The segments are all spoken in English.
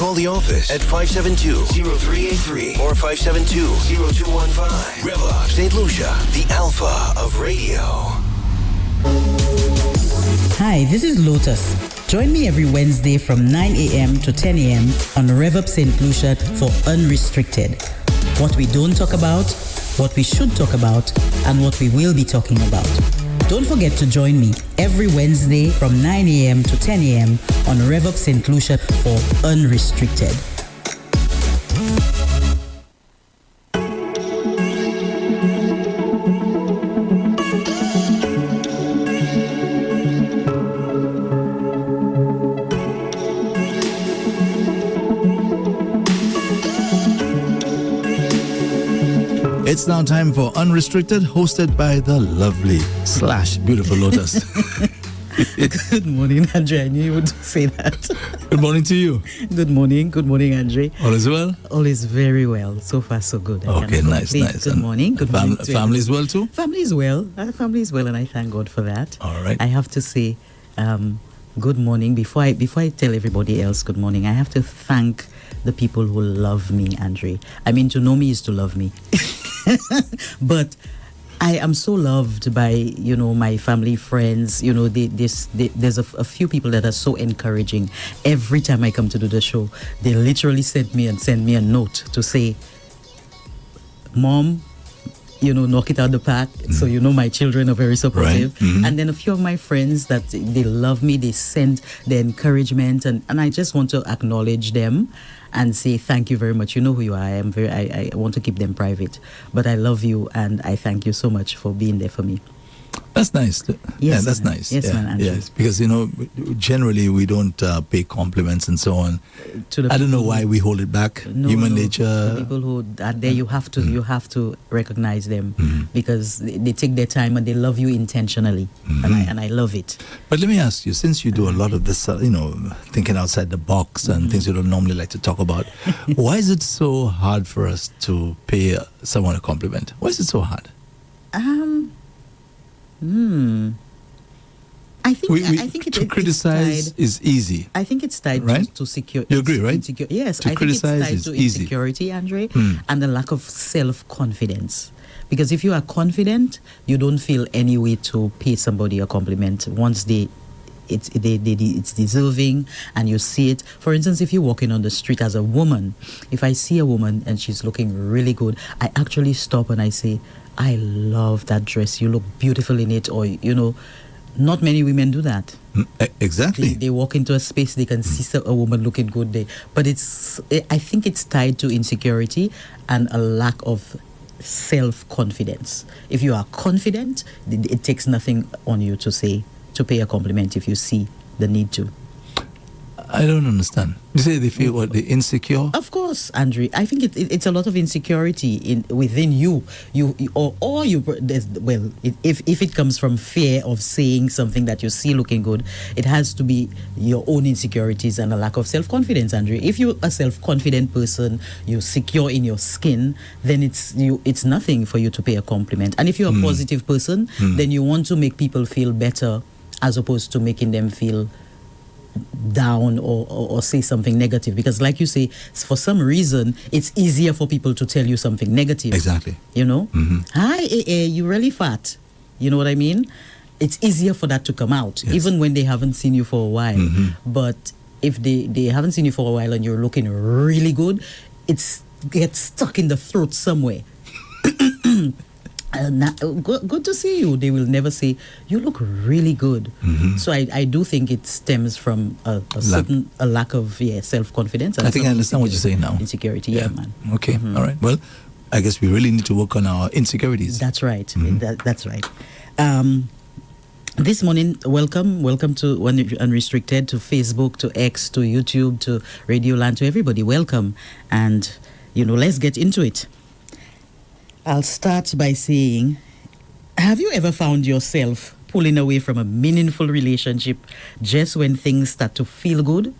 Call the office at 572-0383 or 572-0215. REV-UP, St. Lucia, the alpha of radio. Hi, this is Lotus. Join me every Wednesday from 9 a.m. to 10 a.m. on REV-UP St. Lucia for Unrestricted. What we don't talk about, what we should talk about, and what we will be talking about. Don't forget to join me every Wednesday from 9 a.m. to 10 a.m. on REV-UP St. Lucia for Unrestricted. It's now time for Unrestricted, hosted by the lovely / beautiful Lotus. Good morning, Andre. I knew you would say that. Good morning to you. Good morning, Andre. All is well? All is very well. So far, so good. Okay, nice. Good morning. Good morning. Family is well too? Family is well. Family is well, and I thank God for that. All right. I have to say, good morning. Before I tell everybody else good morning, I have to thank the people who love me, Andre. I mean, to know me is to love me. But I am so loved by, my family, friends. There's a few people that are so encouraging. Every time I come to do the show, they literally send me a note to say, Mom, knock it out the park. So my children are very supportive. Right. Mm-hmm. And then a few of my friends that they love me, they send the encouragement, and I just want to acknowledge them and say thank you very much. You know who you are. I want to keep them private, but I love you and I thank you so much for being there for me. That's nice. Yes, yeah, that's nice. Yes, yeah, man, Andrew. Yes, because generally we don't pay compliments and so on. I don't know why we hold it back. Human nature. The people who are there, you have to recognize them because they take their time and they love you intentionally, and I love it. But let me ask you, since you do a lot of this, thinking outside the box and things you don't normally like to talk about, why is it so hard for us to pay someone a compliment? Why is it so hard? I think to criticize is easy. I think it's tied right? to secure. You agree, right? Yes, to I think criticize it's tied is to easy. insecurity, Andre, and the lack of self-confidence. Because if you are confident, you don't feel any way to pay somebody a compliment once it's deserving and you see it. For instance, if you're walking on the street as a woman, if I see a woman and she's looking really good, I actually stop and I say, I love that dress. You look beautiful in it. Or, not many women do that. Exactly. They walk into a space, they can see a woman looking good there. But I think it's tied to insecurity and a lack of self-confidence. If you are confident, it takes nothing on you to pay a compliment if you see the need to. I don't understand. You say they feel what? They're insecure? Of course, Andre. I think it's a lot of insecurity within you. If it comes from fear of saying something that you see looking good, it has to be your own insecurities and a lack of self-confidence, Andre. If you're a self-confident person, you're secure in your skin, then it's nothing for you to pay a compliment. And if you're a positive person, then you want to make people feel better as opposed to making them feel down or say something negative, because like you say, for some reason it's easier for people to tell you something negative. Exactly. Hi, you really fat. You know what I mean? It's easier for that to come out, yes, even when they haven't seen you for a while. But if they haven't seen you for a while and you're looking really good, it gets stuck in the throat somewhere. Good to see you. They will never say, you look really good. So I do think it stems from a lack of self-confidence. And I think I understand what you're saying now. Insecurity, yeah man. Okay, all right. Well, I guess we really need to work on our insecurities. That's right. That's right. This morning, welcome to Unrestricted, to Facebook, to X, to YouTube, to Radio Land, to everybody. Welcome. And, let's get into it. I'll start by saying, have you ever found yourself pulling away from a meaningful relationship just when things start to feel good?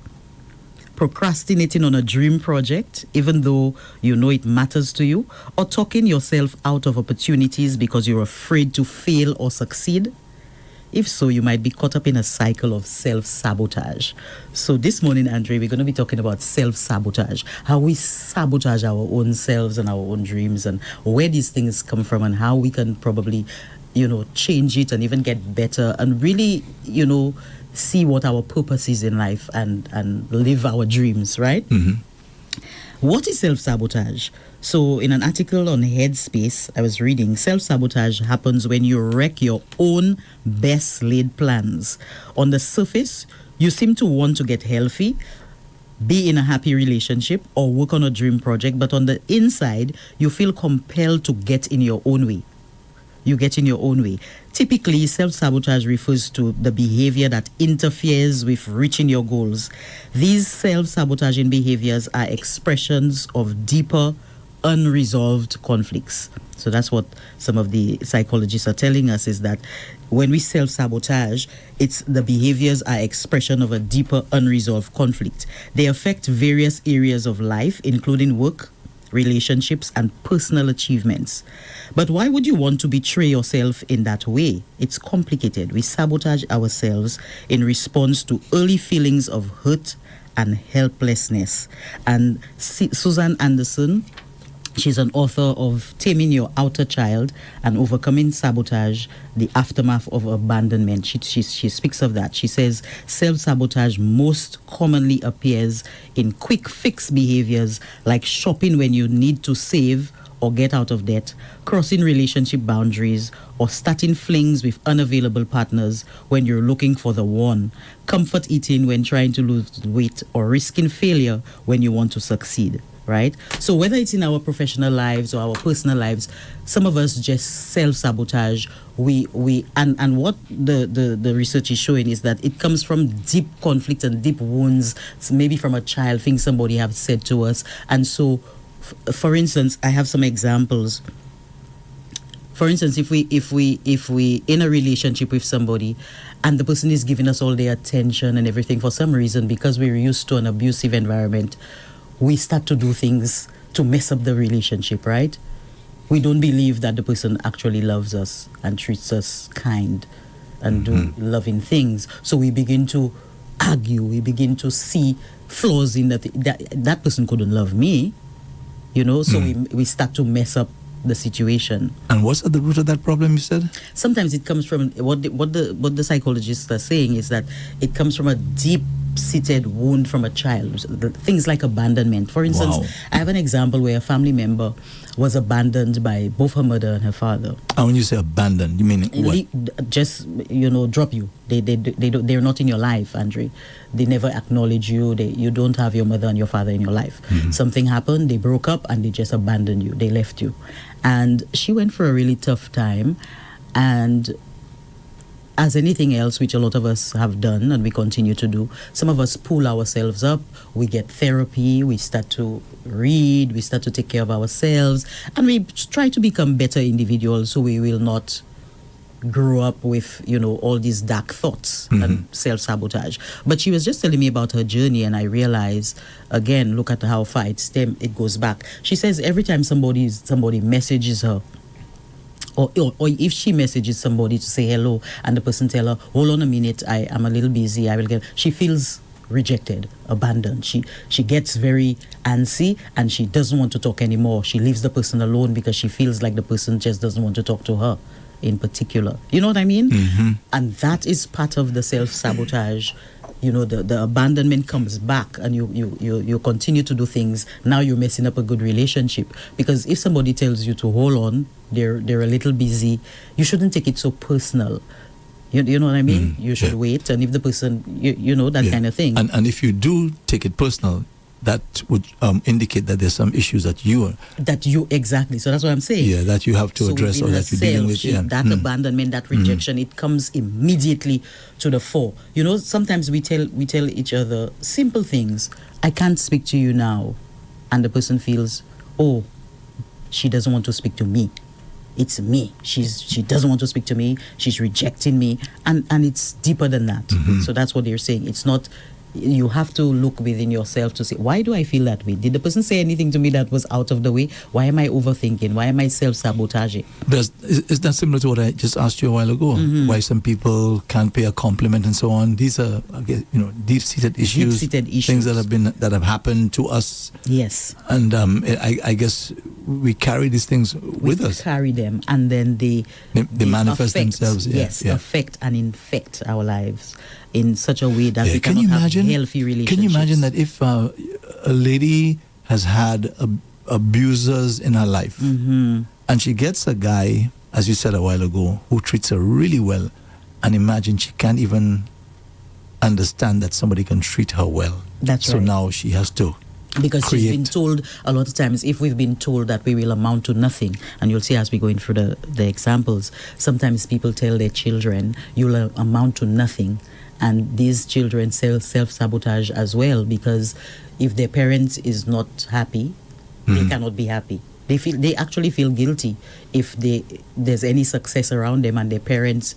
Procrastinating on a dream project, even though you know it matters to you? Or talking yourself out of opportunities because you're afraid to fail or succeed? If so, you might be caught up in a cycle of self-sabotage. So this morning, Andre, we're going to be talking about self-sabotage, how we sabotage our own selves and our own dreams, and where these things come from, and how we can probably, change it and even get better and really, see what our purpose is in life and live our dreams, right? Mm-hmm. What is self-sabotage? So in an article on Headspace, I was reading, self-sabotage happens when you wreck your own best laid plans. On the surface, you seem to want to get healthy, be in a happy relationship, or work on a dream project, but on the inside, you feel compelled to get in your own way. You get in your own way. Typically, self-sabotage refers to the behavior that interferes with reaching your goals. These self-sabotaging behaviors are expressions of deeper, unresolved conflicts. So that's what some of the psychologists are telling us, is that when we self-sabotage, it's the behaviors are expression of a deeper, unresolved conflict. They affect various areas of life, including work, relationships, and personal achievements. But why would you want to betray yourself in that way? It's complicated. We sabotage ourselves in response to early feelings of hurt and helplessness. And Susan Anderson, she's an author of Taming Your Outer Child and Overcoming Sabotage, the Aftermath of Abandonment. She speaks of that. She says self-sabotage most commonly appears in quick fix behaviors like shopping when you need to save or get out of debt, crossing relationship boundaries, or starting flings with unavailable partners when you're looking for the one, comfort eating when trying to lose weight, or risking failure when you want to succeed. Right? So whether it's in our professional lives or our personal lives, some of us just self-sabotage. And what the research is showing is that it comes from deep conflict and deep wounds, maybe from a child, things somebody have said to us. And so, for instance, I have some examples. For instance, if we in a relationship with somebody and the person is giving us all their attention and everything, for some reason, because we're used to an abusive environment, we start to do things to mess up the relationship, right? We don't believe that the person actually loves us and treats us kind and do loving things. So we begin to argue. We begin to see flaws in that person couldn't love me, So we start to mess up the situation. And what's at the root of that problem, you said? Sometimes it comes from what the psychologists are saying is that it comes from a deep-seated wound from a child. Things like abandonment. For instance, Wow. I have an example where a family member was abandoned by both her mother and her father. And when you say abandoned, you mean what? Just drop you. They're not in your life, Andre. They never acknowledge you. You don't have your mother and your father in your life. Something happened. They broke up and they just abandoned you. They left you, and she went for a really tough time. And as anything else, which a lot of us have done and we continue to do, some of us pull ourselves up, we get therapy, we start to read, we start to take care of ourselves, and we try to become better individuals so we will not grow up with, all these dark thoughts and self-sabotage. But she was just telling me about her journey, and I realized, again, look at how far it goes back. She says every time somebody messages her, or if she messages somebody to say hello and the person tell her, hold on a minute, I am a little busy, she feels rejected, abandoned. She gets very antsy and she doesn't want to talk anymore. She leaves the person alone because she feels like the person just doesn't want to talk to her in particular. You know what I mean? And that is part of the self-sabotage. The abandonment comes back and you continue to do things. Now you're messing up a good relationship, because if somebody tells you to hold on, they're a little busy, you shouldn't take it so personal. You know what I mean? You should wait, and if the person, that kind of thing. And if you do take it personal, that would indicate that there's some issues exactly. So that's what I'm saying. Yeah, that you have to address, or that you're dealing with. That abandonment, that rejection, it comes immediately to the fore. Sometimes we tell each other simple things. I can't speak to you now, and the person feels, oh, she doesn't want to speak to me. It's me. She doesn't want to speak to me. She's rejecting me, and it's deeper than that. So that's what they're saying. It's not you have to look within yourself to say, why do I feel that way? Did the person say anything to me that was out of the way? Why am I overthinking? Why am I self-sabotaging? Is that similar to what I just asked you a while ago? Why some people can't pay a compliment and so on? These are, deep-seated issues. Deep-seated issues. Things that have happened to us. Yes. And I guess we carry these things with us. We carry them, and then they manifest affect, themselves. Affect and infect our lives in such a way that we can cannot you have imagine, healthy relationships. Can you imagine that if a lady has had abusers in her life, and she gets a guy, as you said a while ago, who treats her really well, and imagine she can't even understand that somebody can treat her well. That's so right. now she has to because create. she's been told a lot of times, if we've been told that we will amount to nothing, and you'll see as we go in through the examples, sometimes people tell their children, you'll amount to nothing. And these children self-sabotage as well, because if their parent is not happy, they cannot be happy. They actually feel guilty if there's any success around them and their parents,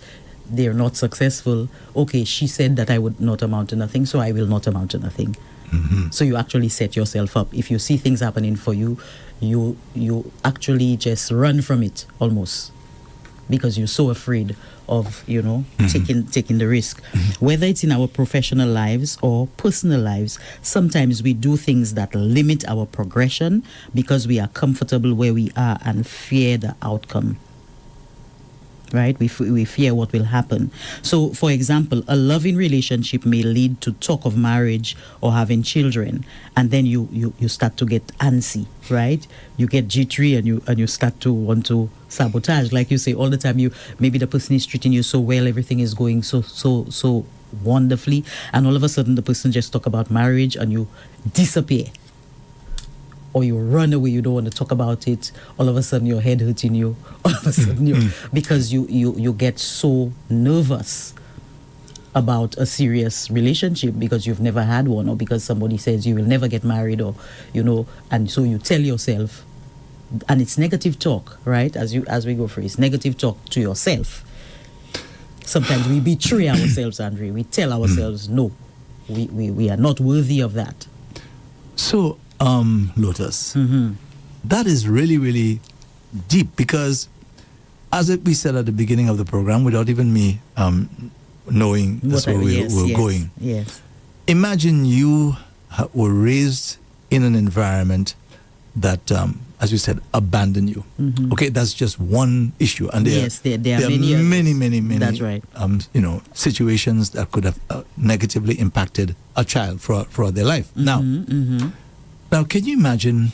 they're not successful. Okay, she said that I would not amount to nothing, so I will not amount to nothing. So you actually set yourself up. If you see things happening for you, you actually just run from it almost, because you're so afraid of taking the risk. Whether it's in our professional lives or personal lives, sometimes we do things that limit our progression because we are comfortable where we are and fear the outcome. Right? We fear what will happen. So, for example, a loving relationship may lead to talk of marriage or having children, and then you start to get antsy, right? You get jittery and you start to want to sabotage. Like you say all the time, maybe the person is treating you so well, everything is going so wonderfully, and all of a sudden the person just talk about marriage and you disappear. Or you run away, you don't want to talk about it. All of a sudden your head hurting you. All of a sudden because you get so nervous about a serious relationship because you've never had one, or because somebody says you will never get married, or and so you tell yourself, and it's negative talk, right? As we go through, it's negative talk to yourself. Sometimes we betray ourselves, Andre. We tell ourselves, no, we are not worthy of that. So Lotus, that is really, really deep, because as we said at the beginning of the program, without even me knowing that's where we're going. Yes. Imagine you were raised in an environment that, as you said, abandoned you. Okay, that's just one issue, and there are many. That's right. Situations that could have negatively impacted a child for their life. Now, can you imagine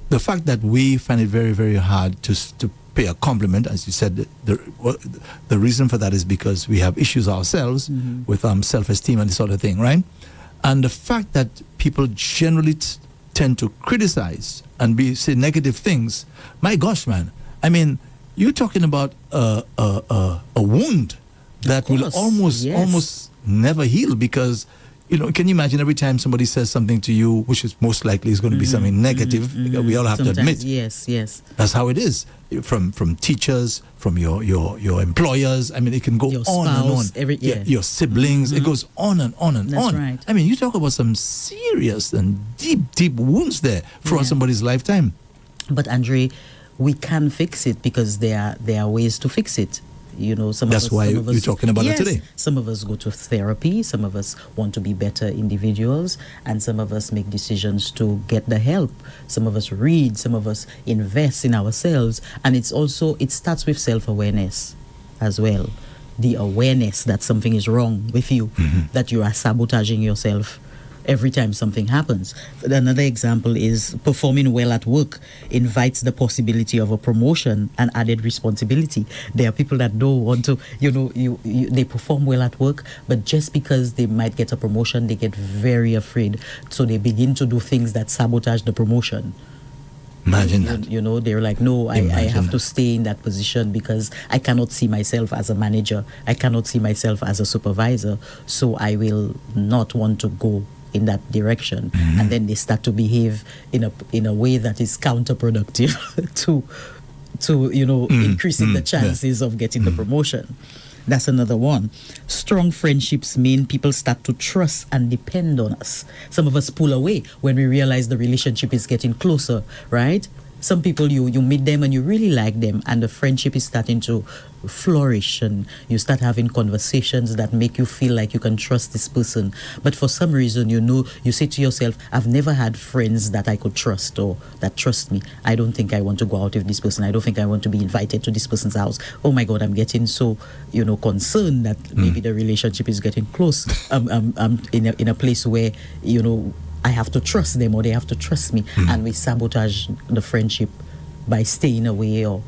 the fact that we find it very, very hard to pay a compliment? As you said, the reason for that is because we have issues ourselves with self-esteem and this sort of thing, right? And the fact that people generally tend to criticize and say negative things. My gosh, man! I mean, you're talking about a wound that will almost never heal, because. Can you imagine every time somebody says something to you, which is most likely is going to be something negative? We all have to admit. Yes. That's how it is. From teachers, from your employers. I mean, it can go your on spouse, and on. Your siblings. It goes on and on and That's on. Right. I mean, you talk about some serious and deep wounds there throughout somebody's lifetime. But Andre, we can fix it, because there are ways to fix it. That's why you're talking about it today. Some of us go to therapy, some of us want to be better individuals, and some of us make decisions to get the help. Some of us read, some of us invest in ourselves, and it starts with self-awareness as well. The awareness that something is wrong with you, that you are sabotaging yourself every time something happens. Another example is performing well at work invites the possibility of a promotion and added responsibility. There are people that don't want to, they perform well at work, but just because they might get a promotion, they get very afraid. So they begin to do things that sabotage the promotion. Imagine that. They're like, no, I have to stay in that position because I cannot see myself as a manager. I cannot see myself as a supervisor. So I will not want to go in that direction. And then they start to behave in a way that is counterproductive to increasing the chances of getting the promotion. That's another one. Strong friendships mean people start to trust and depend on us. Some of us pull away when we realize the relationship is getting closer, right? Some people, you meet them and you really like them, and the friendship is starting to flourish, and you start having conversations that make you feel like you can trust this person. But for some reason, you say to yourself, I've never had friends that I could trust or that trust me. I don't think I want to go out with this person. I don't think I want to be invited to this person's house. Oh my God, I'm getting so, concerned that maybe the relationship is getting close. I'm in a place where, I have to trust them or they have to trust me, and we sabotage the friendship by staying away or,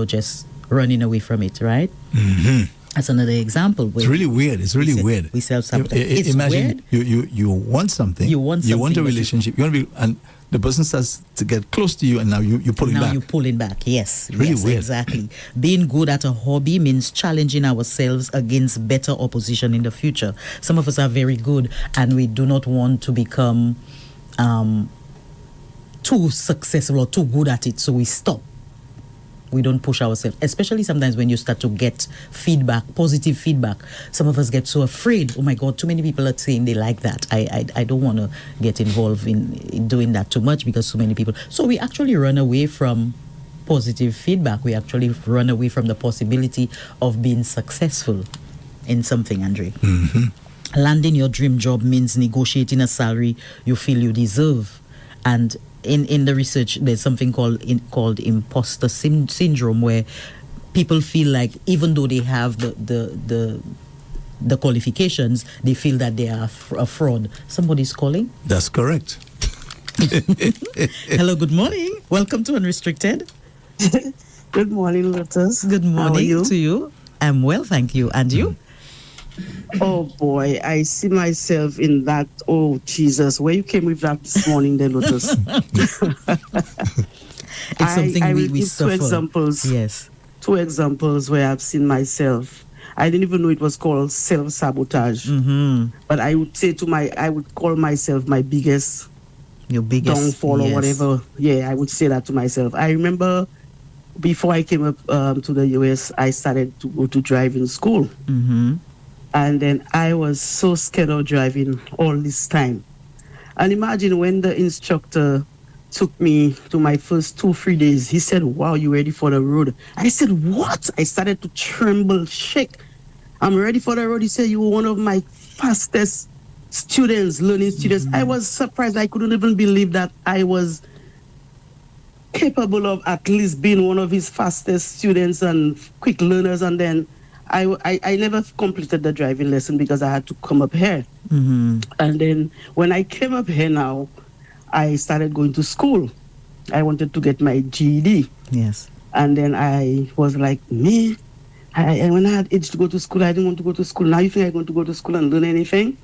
just running away from it, right? Mm-hmm. That's another example. It's really weird. It's really weird. We self-sabotage. Imagine you want something. You want a relationship. You want to be, and the person starts to get close to you, and now you're pulling back. Now you're pulling back. Yes. It's really weird. Exactly. Being good at a hobby means challenging ourselves against better opposition in the future. Some of us are very good, and we do not want to become too successful or too good at it, so we stop. We don't push ourselves, especially sometimes when you start to get feedback, positive feedback. Some of us get so afraid. Oh my God, too many people are saying they like that. I don't want to get involved in doing that too much because so many people. So we actually run away from positive feedback. We actually run away from the possibility of being successful in something, Andre. Mm-hmm. Landing your dream job means negotiating a salary you feel you deserve. And in the research, there's something called imposter syndrome, where people feel like even though they have the qualifications, they feel that they are a fraud. Somebody's calling? That's correct. Hello, good morning. Welcome to Unrestricted. Good morning, Lotus. Good morning to you. I'm well, thank you. And you? Oh boy, I see myself in that. Oh Jesus, where you came with that this morning, then, Lotus. It's something I will we give suffer. 2 examples. Yes. 2 examples where I've seen myself. I didn't even know it was called self-sabotage. Mm-hmm. But I would call myself my biggest downfall, yes, or whatever. Yeah, I would say that to myself. I remember before I came up to the US, I started to go to driving school. Mm-hmm. And then I was so scared of driving all this time. And imagine when the instructor took me to my first 2-3 days, he said, wow, you ready for the road? I said, what? I started to tremble, shake. I'm ready for the road. He said, you were one of my fastest learning students. Mm-hmm. I was surprised. I couldn't even believe that I was capable of at least being one of his fastest students and quick learners. And then I never completed the driving lesson because I had to come up here. Mm-hmm. And then when I came up here now, I started going to school. I wanted to get my GED. Yes. And then I was like, when I had age to go to school, I didn't want to go to school. Now you think I'm going to go to school and learn anything?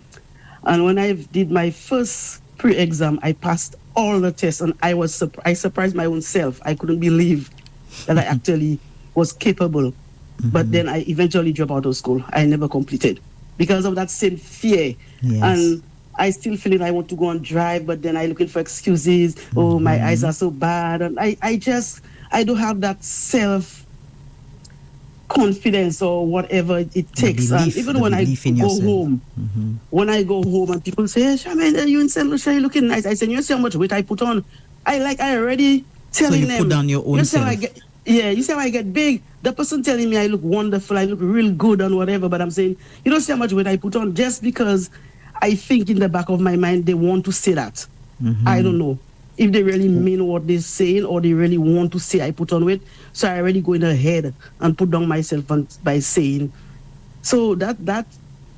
And when I did my first pre-exam, I passed all the tests, and I surprised my own self. I couldn't believe that I actually was capable. Mm-hmm. But then I eventually dropped out of school. I never completed because of that same fear. Yes. And I still feeling I want to go and drive, but then I looking for excuses. Mm-hmm. Oh, my eyes are so bad. And I don't have that self-confidence or whatever it takes. And even when I go home, mm-hmm, when I go home and people say, hey, Charmaine, are you in St. Lucia? You're looking nice. I said, you see how much weight I put on? I already telling them. So you put down your own self. You see how I get big? The person telling me I look wonderful, I look real good and whatever, but I'm saying, you don't see how much weight I put on just because I think in the back of my mind they want to say that. Mm-hmm. I don't know if they really mean what they're saying or they really want to say I put on weight. So I already go in ahead and put down myself by saying. So that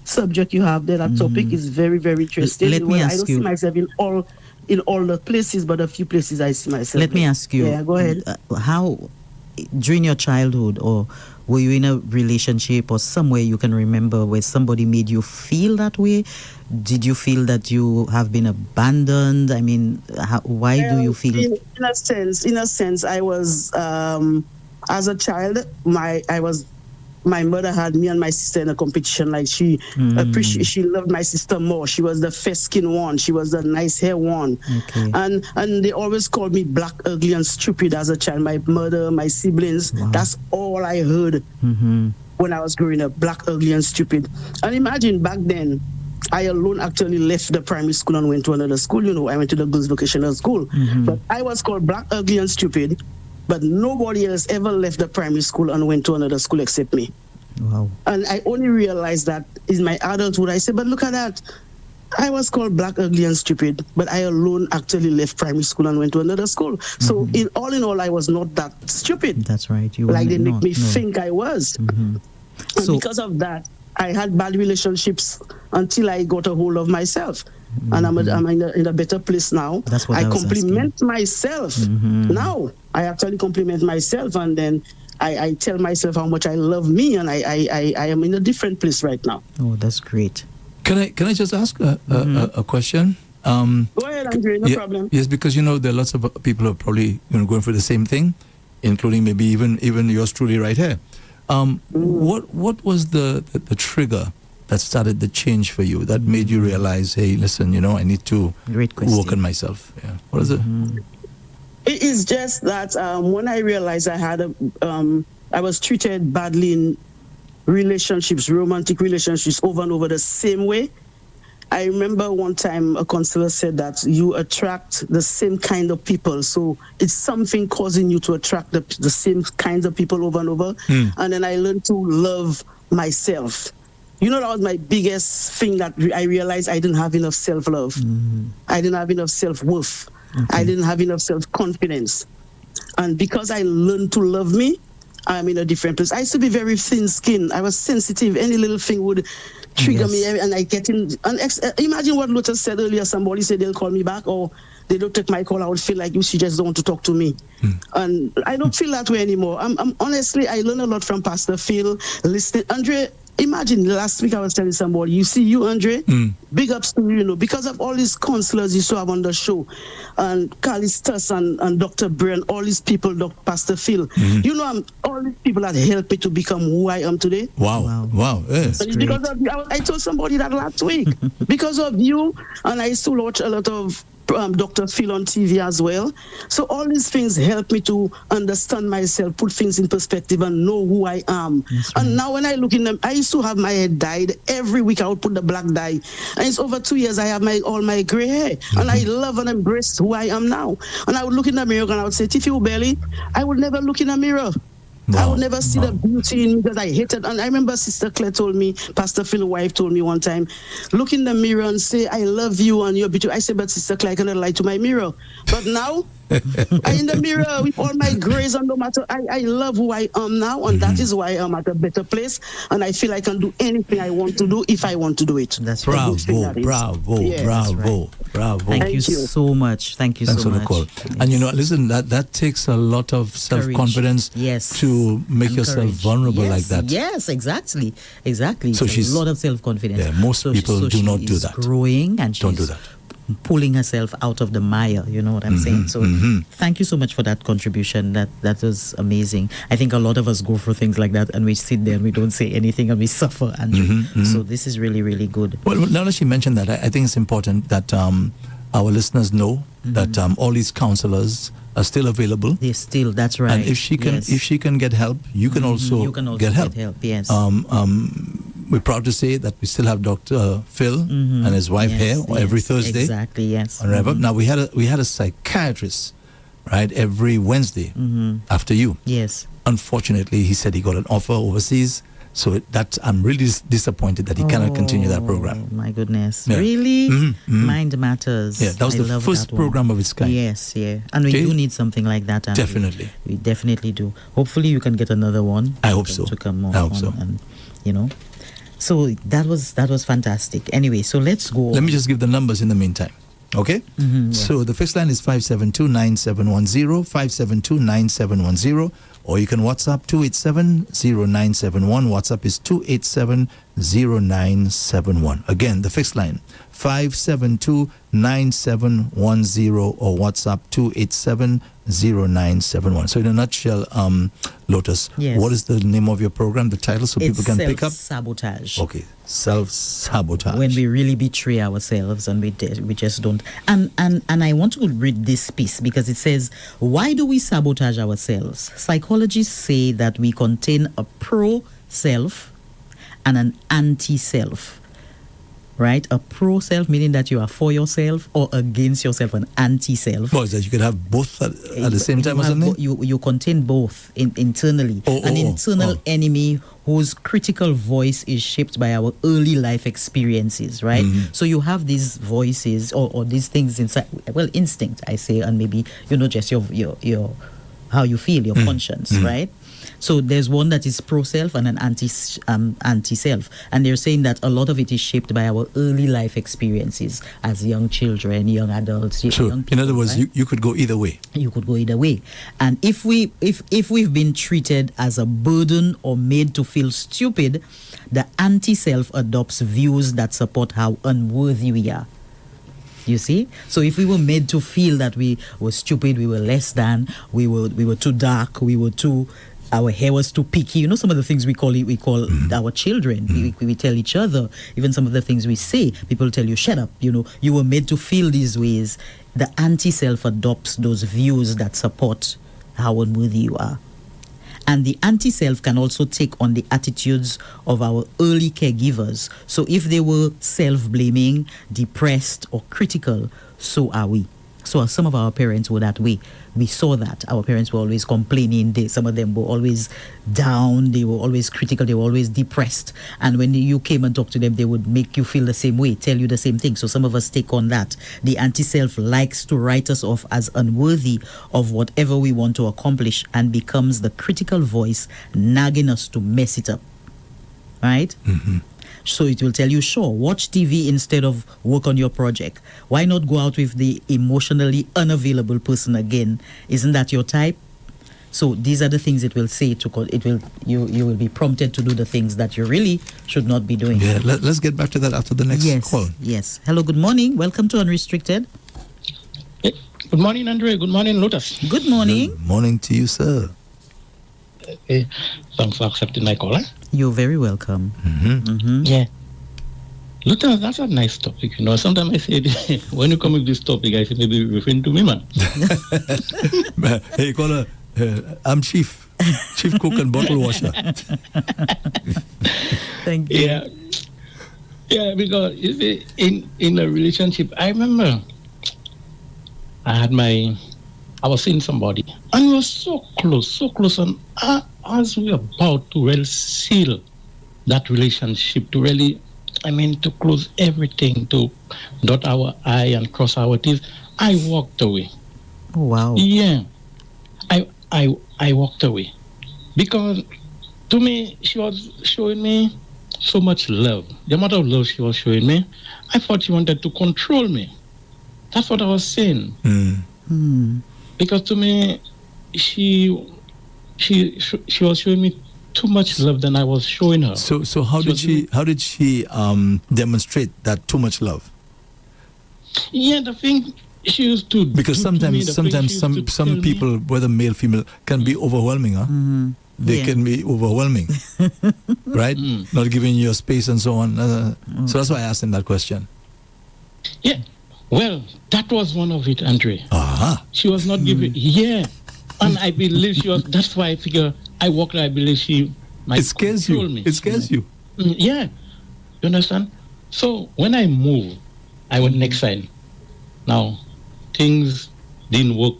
subject you have there, that topic is very, very interesting. Let me ask I don't you. see myself in all the places, but a few places I see myself. Let me ask you. Yeah, go ahead. How, during your childhood, or were you in a relationship or somewhere you can remember where somebody made you feel that way? Did you feel that you have been abandoned? I mean, why do you feel? In a sense, I was as a child. My mother had me and my sister in a competition. Like she loved my sister more. She was the fair skin one. She was the nice hair one. Okay. And they always called me black, ugly, and stupid as a child. My mother, my siblings. Wow. That's all I heard. Mm-hmm. when I was growing up, black, ugly, and stupid. And imagine back then, I alone actually left the primary school and went to another school. You know, I went to the girls' vocational school. But I was called black, ugly, and stupid. But nobody else ever left the primary school and went to another school except me. Wow. And I only realized that in my adulthood. I said, but look at that. I was called black, ugly, and stupid, but I alone actually left primary school and went to another school. So in all, I was not that stupid. That's right. You like they make me think I was. And because of that, I had bad relationships until I got a hold of myself. And I'm in a better place now. That's what I compliment myself. Now I actually compliment myself, and then I tell myself how much I love me, and I am in a different place right now. Oh, that's great. Can I just ask a question? Go ahead, Andre, no problem. Yes, because there are lots of people who are probably going for the same thing, including maybe even yours truly right here. What was the trigger that started the change for you, that made you realize, hey, listen, I need to work on myself? Yeah. What is it? It is just that when I realized I was treated badly in relationships, romantic relationships, over and over the same way. I remember one time a counselor said that you attract the same kind of people. So it's something causing you to attract the same kinds of people over and over. And then I learned to love myself. That was my biggest thing, that I realized I didn't have enough self-love. I didn't have enough self-worth. I didn't have enough self-confidence. And because I learned to love me, I'm in a different place. I used to be very thin-skinned. I was sensitive. Any little thing would trigger me, and I get in. Imagine what Lotus said earlier. Somebody said they'll call me back, or they don't take my call. I would feel like she just don't want to talk to me. And I don't feel that way anymore. I'm honestly, I learned a lot from Pastor Phil, listening. Andre, imagine last week I was telling somebody, you see you, Andre, big ups to you, because of all these counselors you saw have on the show, and Callistus and Dr. Brian, all these people, Dr. Pastor Phil, all these people that helped me to become who I am today. Wow. Yes. Because of you, I told somebody that last week. Because of you, and I used to watch a lot of Dr. Phil on TV as well. So all these things help me to understand myself, put things in perspective, and know who I am. Right. And now when I look in them, I used to have my hair dyed. Every week I would put the black dye. And it's over 2 years I have all my gray hair. And I love and embrace who I am now. And I would look in the mirror and I would say, Tiffy Ubeli, I would never look in a mirror. I would never see the beauty in me that I hated. And I remember Sister Claire told me, Pastor Phil's wife told me one time, look in the mirror and say, I love you and you're beautiful. I said, but Sister Claire, I cannot lie to my mirror. But now, I in the mirror with all my grays, and no matter, I love who I am now, and that is why I'm at a better place, and I feel I can do anything I want to do if I want to do it. That's bravo. Thank you so much. Thank you so much. Thanks for the call. Yes. And listen, that takes a lot of self-confidence to make yourself vulnerable like that. Yes, exactly. So she's a lot of self-confidence. Yeah, most people do not do that. Growing, and don't do that. Pulling herself out of the mire, you know what I'm saying? So thank you so much for that contribution. That was amazing. I think a lot of us go through things like that, and we sit there and we don't say anything and we suffer, Andrew. So this is really, really good. Well, now that she mentioned that, I think it's important that our listeners know that all these counselors are still available. They're still, that's right. And if she can get help, you can also get help. Yes. We're proud to say that we still have Dr. Phil and his wife here every Thursday. Exactly, yes. On REV-UP. Now we had a psychiatrist, right, every Wednesday after you. Yes. Unfortunately, he said he got an offer overseas. So I'm really disappointed that he cannot continue that program. My goodness. Yeah. Really? Mind Matters. Yeah, that was the first program of its kind. Yes, yeah. And we do need something like that. Definitely. We definitely do. Hopefully you can get another one. I hope so. To come on. I hope so. And, so that was fantastic. Anyway, so let's go. Let me just give the numbers in the meantime. Okay? So the fixed line is 572-9710, 572-9710, or you can WhatsApp 287-0971. WhatsApp is 287-0971. Again, the fixed line, 572-9710, or WhatsApp 287-0971. So in a nutshell, Lotus, what is the name of your program, the title, so people can pick up? Self-sabotage. Okay, self-sabotage. When we really betray ourselves and we just don't. And I want to read this piece because it says, why do we sabotage ourselves? Psychologists say that we contain a pro self and an anti-self. Right? A pro-self meaning that you are for yourself or against yourself, an anti-self. Well, that you could have both at the same time or something? You contain both internally. An internal enemy whose critical voice is shaped by our early life experiences, right? Mm-hmm. So you have these voices or these things inside, well, instinct, I say, and maybe, just your how you feel, your conscience, right? So there's one that is pro-self and an anti-self. And they're saying that a lot of it is shaped by our early life experiences as young children, young adults, young people. In other words, right? you could go either way. You could go either way. And if we've been treated as a burden or made to feel stupid, the anti-self adopts views that support how unworthy we are. You see? So if we were made to feel that we were stupid, we were less than, we were too dark, our hair was too picky. Some of the things we call our children. We tell each other. Even some of the things we say, people tell you, shut up. You were made to feel these ways. The anti-self adopts those views that support how unworthy you are. And the anti-self can also take on the attitudes of our early caregivers. So if they were self-blaming, depressed, or critical, so are we. So some of our parents were that way. We saw that. Our parents were always complaining. Some of them were always down. They were always critical. They were always depressed. And when you came and talked to them, they would make you feel the same way, tell you the same thing. So some of us take on that. The anti-self likes to write us off as unworthy of whatever we want to accomplish and becomes the critical voice nagging us to mess it up. Right? Mm-hmm. So it will tell you, sure, watch TV instead of work on your project. Why not go out with the emotionally unavailable person again? Isn't that your type? So these are the things it will say. You will be prompted to do the things that you really should not be doing. Yeah, let's get back to that after the next call. Yes. Hello, good morning. Welcome to Unrestricted. Hey, good morning, Andre. Good morning, Lotus. Good morning. Good morning to you, sir. Thanks for accepting my call. You're very welcome. Mm-hmm. Mm-hmm. Yeah. Lotus, that's a nice topic. Sometimes I say, when you come with this topic, I say, maybe you're referring to me, man. Hey, call her, I'm Chief Cook and Bottle Washer. Thank you. Yeah, because you see, in a relationship, I remember I was seeing somebody, and we were so close, and as we were about to really seal that relationship, to really, to close everything, to dot our I and cross our T's, I walked away. Oh, wow. Yeah, I walked away because to me she was showing me so much love. The amount of love she was showing me, I thought she wanted to control me. That's what I was saying. Because to me, she was showing me too much love than I was showing her. So how did she demonstrate that too much love? Yeah, the thing she used to because sometimes some people, whether male female, can be overwhelming. Mm-hmm. They can be overwhelming, right? Not giving you space and so on. So that's why I asked him that question. Yeah. Well, that was one of it, Andre. She was not giving. Yeah. And I believe she was. That's why I figure I walked. I believe she might control me. It scares you. Yeah. You understand? So when I moved, I went next side. Now, things didn't work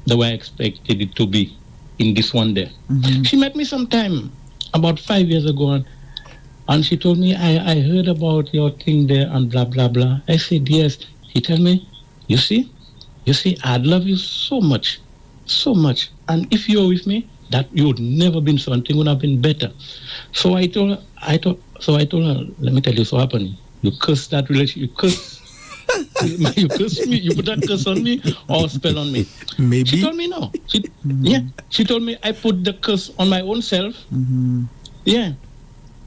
the way I expected it to be in this one day. Mm-hmm. She met me sometime about 5 years ago, and she told me, I heard about your thing there and blah, blah, blah. I said, yes. She told me, you see, I'd love you so much. And if you're with me, that you would never been something would have been better. So I told her, let me tell you what happened. You cursed that relationship, you cursed you cursed me, you put that curse on me or spell on me. Maybe. She told me no. She told me I put the curse on my own self. Mm-hmm. Yeah.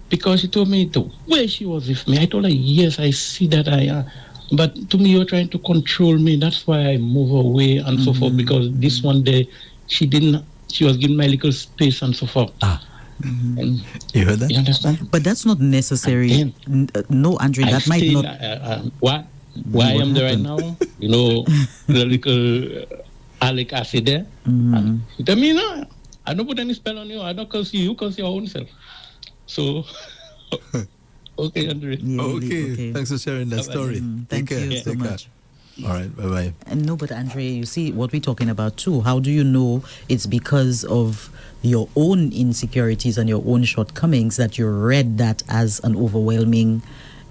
Because she told me the way she was with me. I told her, yes, I see that but to me, you're trying to control me. That's why I move away and so forth. Because this one day, she was giving my little space and so forth. And you heard that? You understand? But that's not necessary. No, Andre, that might not. Why I am there right now, the little Alec acid there. And she told me, no, I don't put any spell on you. I don't curse you. You curse your own self. So, okay, Andre. Yeah, Okay. Thanks for sharing that story. Thank Take care. you so Take care. much. All right. Bye-bye. And no, but Andre, you see what we're talking about too. How do you know it's because of your own insecurities and your own shortcomings that you read that as an overwhelming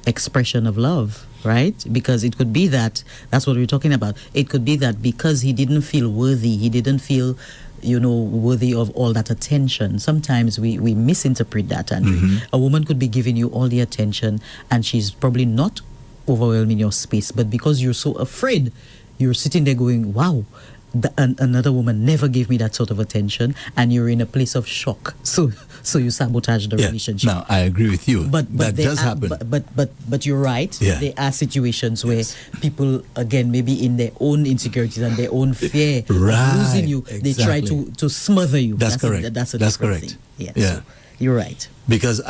expression of love, right? Because it could be that's what we're talking about. It could be that because he didn't feel worthy, he didn't feel, worthy of all that attention. Sometimes we misinterpret that, Andre. A woman could be giving you all the attention and she's probably not overwhelming your space, but because you're so afraid, you're sitting there going, wow, another woman never gave me that sort of attention, and you're in a place of shock. So you sabotage the relationship. Now I agree with you. But that does happen. But you're right. Yeah. There are situations where people, again, maybe in their own insecurities and their own fear of losing you, they try to smother you. That's correct. That's correct. Thing. Yeah. So you're right. Because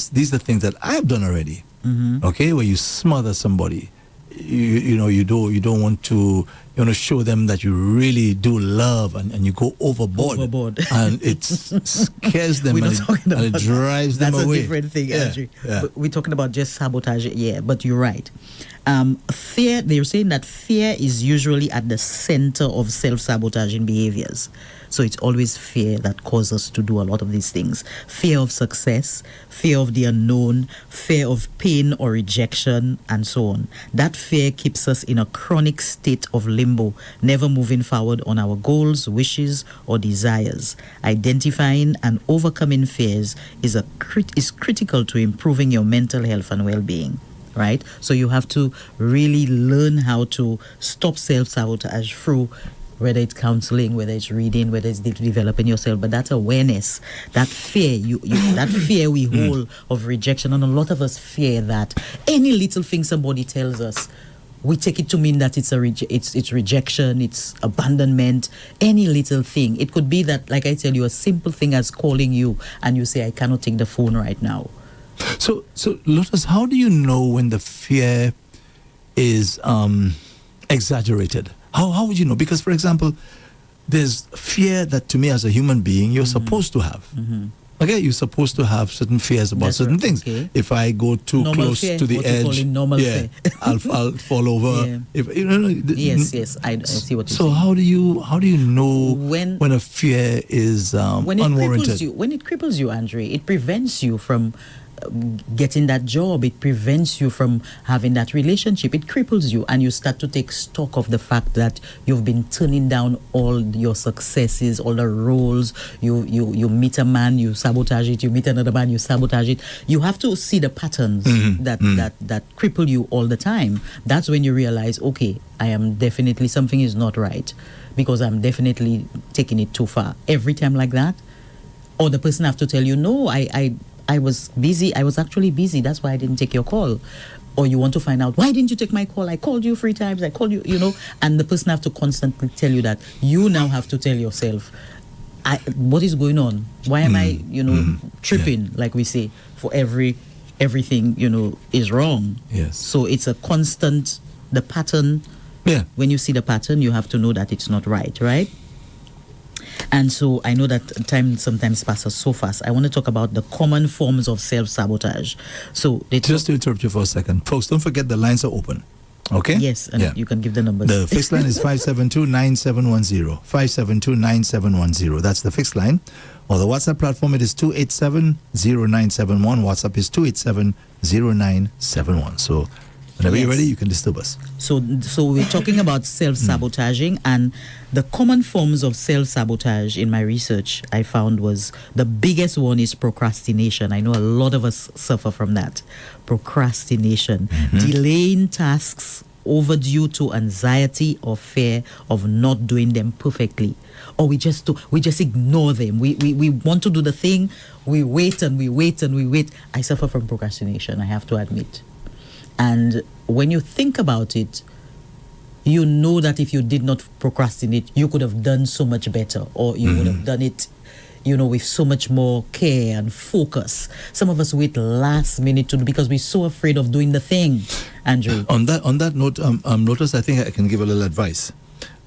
these are things that I've done already. Okay, where you smother somebody, you don't want to show them that you really do love, and you go overboard. And it scares them and it drives them away. That's a different thing, Andrew. But we're talking about just sabotage. Yeah, but you're right. Fear, they're saying that fear is usually at the center of self-sabotaging behaviors. So it's always fear that causes us to do a lot of these things. Fear of success, fear of the unknown, fear of pain or rejection, and so on. That fear keeps us in a chronic state of limbo, never moving forward on our goals, wishes, or desires. Identifying and overcoming fears is critical to improving your mental health and well-being. Right? So you have to really learn how to stop self-sabotage through, whether it's counseling, whether it's reading, whether it's developing yourself, but that awareness, that fear, that fear we hold of rejection, and a lot of us fear that any little thing somebody tells us, we take it to mean that it's it's rejection, it's abandonment, any little thing. It could be that, like I tell you, a simple thing as calling you and you say, I cannot take the phone right now. So Lotus, how do you know when the fear is exaggerated? How would you know? Because, for example, there's fear that, to me as a human being, you're supposed to have. Okay, you're supposed to have certain fears about certain things. Okay. If I go too close to the edge, I'll fall over. Yeah. Yes, I see what you're saying. So how do you know when a fear is unwarranted? When it cripples you, Andre, it prevents you from getting that job. It prevents you from having that relationship. It cripples you, and you start to take stock of the fact that you've been turning down all your successes, all the roles. You meet a man, you sabotage it. You meet another man, you sabotage it. You have to see the patterns that cripple you all the time. That's when you realize, okay, I am definitely, something is not right, because I'm definitely taking it too far. Every time like that, or the person have to tell you, no, I was busy. I was actually busy. That's why I didn't take your call. Or you want to find out, why didn't you take my call? I called you 3 times. I called you, and the person have to constantly tell you that. You now have to tell yourself, what is going on? Why am I, tripping, like we say, for everything, is wrong. Yes. So it's a constant, the pattern. Yeah. When you see the pattern, you have to know that it's not right? And so I know that time sometimes passes so fast. I want to talk about the common forms of self-sabotage. So just to interrupt you for a second, folks, don't forget the lines are open. Okay? Yes, and you can give the numbers. The fixed line is 572-9710. 572-9710. That's the fixed line. Or the WhatsApp platform, it is 287-0971. WhatsApp is 287-0971. So whenever you're ready, you can disturb us. So we're talking about self-sabotaging, and the common forms of self-sabotage in my research I found was, the biggest one is procrastination. I know a lot of us suffer from that. Procrastination. Delaying tasks overdue to anxiety or fear of not doing them perfectly. Or we just ignore them. We want to do the thing, we wait and we wait and we wait. I suffer from procrastination, I have to admit. And when you think about it, you know that if you did not procrastinate, you could have done so much better, or you would have done it, with so much more care and focus. Some of us wait last minute to do, because we're so afraid of doing the thing. Andrew. On that note, Lotus, I think I can give a little advice.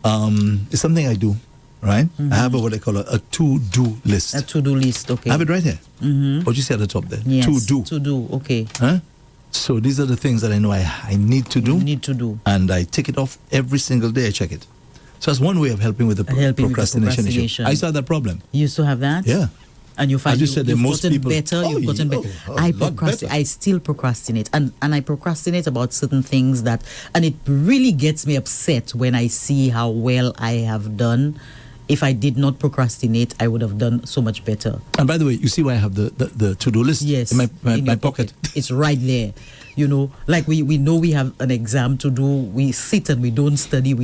It's something I do. right? I have what they call a to-do list. A to-do list, okay. I have it right here. What you see at the top there? Yes, To-do. To-do, okay. Huh? So these are the things that I know I need to do. Need to do. And I tick it off every single day. I check it. So that's one way of helping with the procrastination issue. I saw that problem. You used to have that? Yeah. And you find you've gotten better. You've gotten better. I still procrastinate, and I procrastinate about certain things and it really gets me upset when I see how well I have done. If I did not procrastinate, I would have done so much better. And by the way, you see why I have the to-do list in my pocket. It's right there. You know, like we know we have an exam to do. We sit and we don't study. And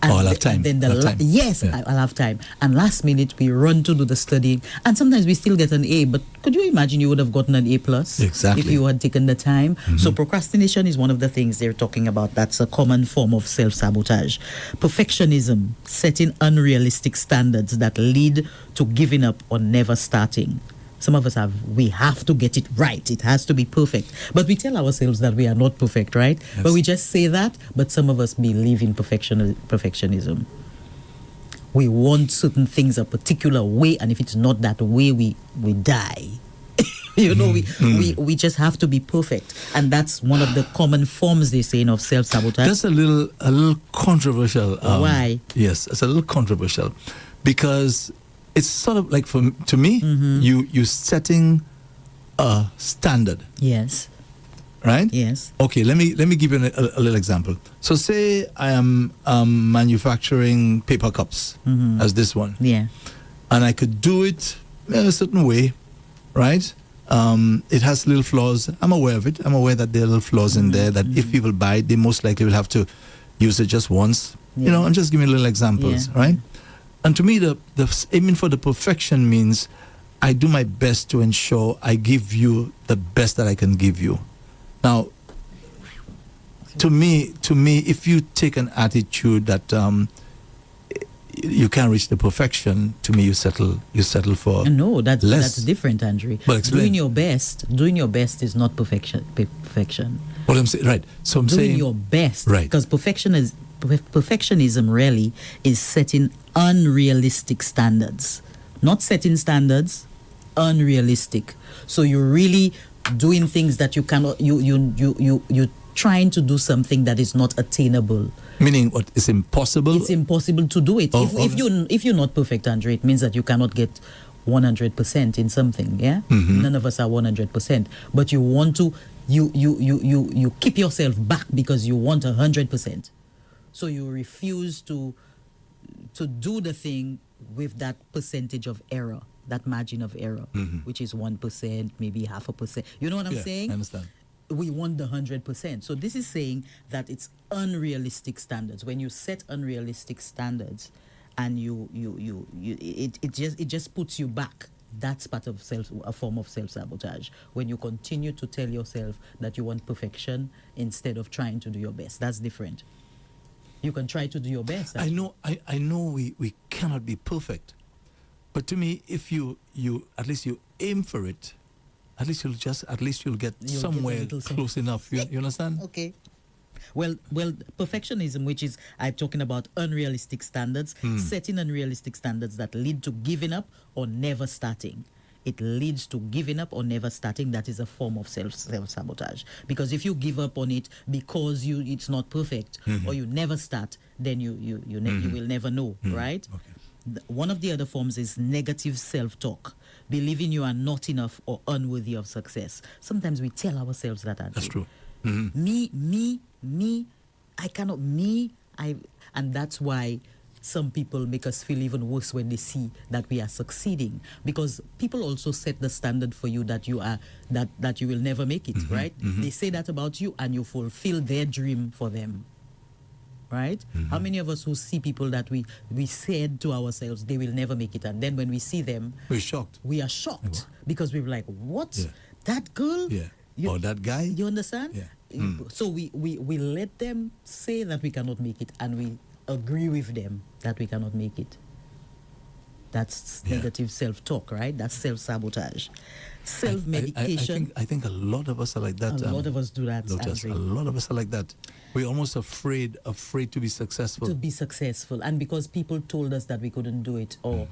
I'll have time. And then yes, yeah. I'll have time. And last minute we run to do the studying, and sometimes we still get an A. But could you imagine you would have gotten an A plus exactly if you had taken the time? So procrastination is one of the things they're talking about. That's a common form of self-sabotage. Perfectionism, setting unrealistic standards that lead to giving up or never starting. Some of us we have to get it right. It has to be perfect. But we tell ourselves that we are not perfect, right? Yes. But we just say that, but some of us believe in perfectionism. We want certain things a particular way, and if it's not that way, we die. You know, we just have to be perfect. And that's one of the common forms, they're saying, of self-sabotage. That's a little controversial. Why? Yes, it's a little controversial. Because it's sort of like, to me, you setting a standard. Yes. Right? Yes. Okay, let me give you a little example. So say I am manufacturing paper cups, as this one. Yeah. And I could do it a certain way, right? It has little flaws. I'm aware of it. I'm aware that there are little flaws in there that if people buy it, they most likely will have to use it just once. Yeah. You know, I'm just giving little examples, right? And to me, the aiming for the perfection means I do my best to ensure I give you the best that I can give you. Now, to me, if you take an attitude that you can't reach the perfection, to me, you settle for no. That's less. different, Andre. But explain. Doing your best is not perfection. What I'm saying, right? So I'm doing saying your best, right? Because perfectionism really is setting unrealistic standards, not setting standards, unrealistic. So you're really doing things that you cannot. You're trying to do something that is not attainable. Meaning what is impossible? It's impossible to do it. If you're not perfect, Andre, it means that you cannot get 100% in something. Yeah, none of us are 100%. But you want to. You keep yourself back because you want 100%. So you refuse to do the thing with that percentage of error, that margin of error, which is 1%, maybe 0.5%. You know what I'm saying? I understand. We want the 100%. So this is saying that it's unrealistic standards. When you set unrealistic standards, and it just puts you back. That's part of a form of self-sabotage. When you continue to tell yourself that you want perfection instead of trying to do your best. That's different. You can try to do your best. I know we cannot be perfect. But to me, if you at least you aim for it, at least you'll get somewhere close enough. You understand? Okay. Well, perfectionism, which is I'm talking about unrealistic standards, setting unrealistic standards that lead to giving up or never starting. It leads to giving up or never starting. That is a form of self-sabotage. Because if you give up on it because it's not perfect or you never start, then you will never know, right? Okay. One of the other forms is negative self-talk, believing you are not enough or unworthy of success. Sometimes we tell ourselves that. That's true. Me, I cannot, and that's why some people make us feel even worse when they see that we are succeeding, because people also set the standard for you that you are that you will never make it, right? They say that about you and you fulfill their dream for them, right? How many of us who see people that we said to ourselves they will never make it, and then when we see them, we're shocked. We are shocked because we're like, what? Yeah. That girl? Yeah. Or that guy? You understand? Yeah. So we let them say that we cannot make it, and we agree with them that we cannot make it. That's negative self-talk, right? That's self-sabotage. Self-medication. I think a lot of us are like that. A lot of us do that. Lotus, a lot of us are like that. We're almost afraid to be successful. To be successful, and because people told us that we couldn't do it, or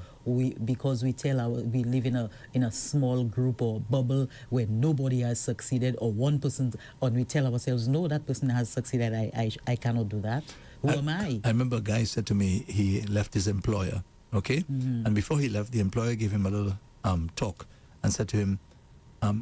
because we live in a small group or bubble where nobody has succeeded, or one person, and we tell ourselves, no, that person has succeeded. I cannot do that. Who am I? I remember a guy said to me he left his employer, okay, and before he left, the employer gave him a little talk and said to him,